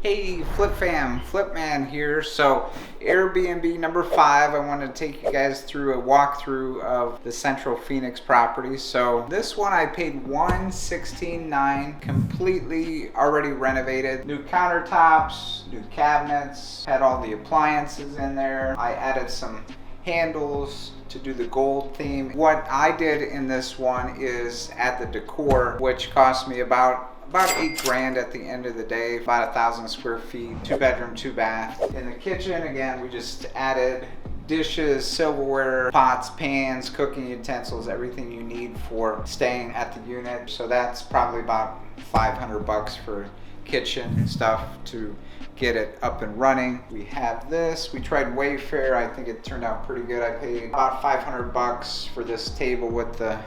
Hey Flip fam, Flip man here. So Airbnb number 5, I want to take you guys through a walkthrough of the Central Phoenix property. So this one I paid $116,900, completely already renovated. New countertops, new cabinets, had all the appliances in there. I added some handles to do the gold theme. What I did in this one is add the decor, which cost me about $8,000 at the end of the day, about 1,000 square feet, 2-bedroom, 2-bath. In the kitchen, again, we just added dishes, silverware, pots, pans, cooking utensils, everything you need for staying at the unit. So that's probably about $500 for kitchen stuff to get it up and running. We have this. We tried Wayfair. I think it turned out pretty good. I paid about $500 for this table with the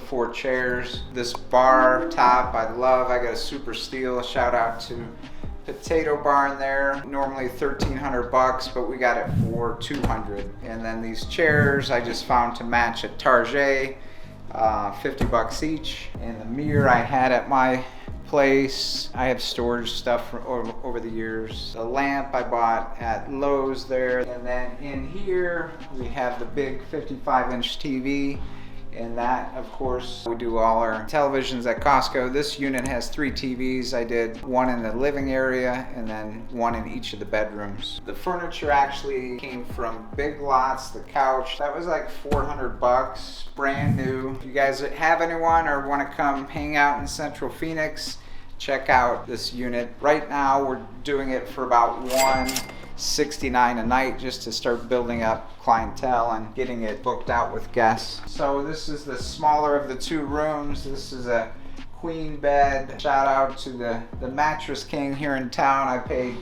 4 chairs. This bar top I love. I got a super steal. Shout out to Potato Barn there. Normally $1,300, but we got it for $200. And then these chairs I just found to match at Target, $50 each. And the mirror I had at my place. I have storage stuff from over the years. The lamp I bought at Lowe's there. And then in here we have the big 55-inch TV. And that, of course, we do all our televisions at Costco. This unit has 3 TVs. I did one in the living area and then one in each of the bedrooms. The furniture actually came from Big Lots. The couch, that was like $400, brand new. If you guys have anyone or want to come hang out in Central Phoenix, check out this unit. Right now, we're doing it for about $169 a night just to start building up clientele and getting it booked out with guests. So this is the smaller of the 2 rooms. This is a queen bed. Shout out to the mattress king here in town. I paid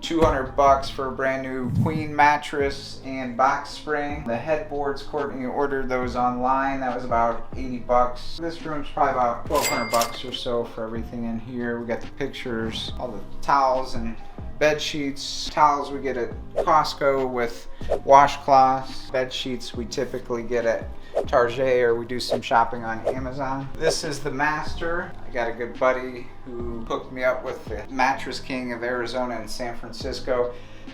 $200 for a brand new queen mattress and box spring. The headboards, Courtney ordered those online. That was about $80. This room's probably about $1,200 or so for everything in here. We got the pictures, all the towels and bed sheets. Towels we get at Costco with washcloths. Bed sheets we typically get at Target, or we do some shopping on Amazon. This is the master. I got a good buddy who hooked me up with the mattress king of Arizona and San Francisco.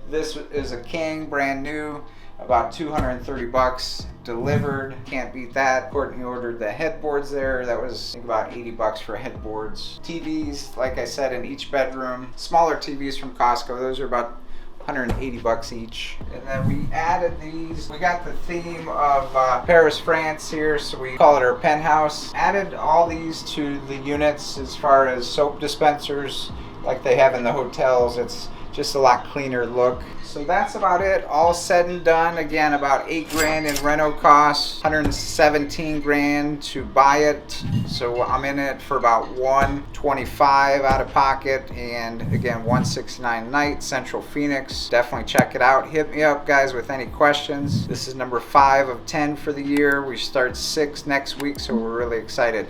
This is a king, brand new, about $230 delivered. Can't beat that. Courtney ordered the headboards there. That was, I think, about $80 for headboards. TVs, like I said, in each bedroom. Smaller TVs from Costco. Those are about $180 each. And then we added these. We got the theme of Paris, France here, so we call it our penthouse. Added all these to the units as far as soap dispensers like they have in the hotels. It's just a lot cleaner look. So that's about it, all said and done. Again, about $8,000 in reno costs, $117,000 to buy it. So I'm in it for about $125 out of pocket, and again, $169 a night, Central Phoenix. Definitely check it out. Hit me up, guys, with any questions. This is number 5 of 10 for the year. We start 6 next week, so we're really excited.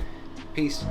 Peace.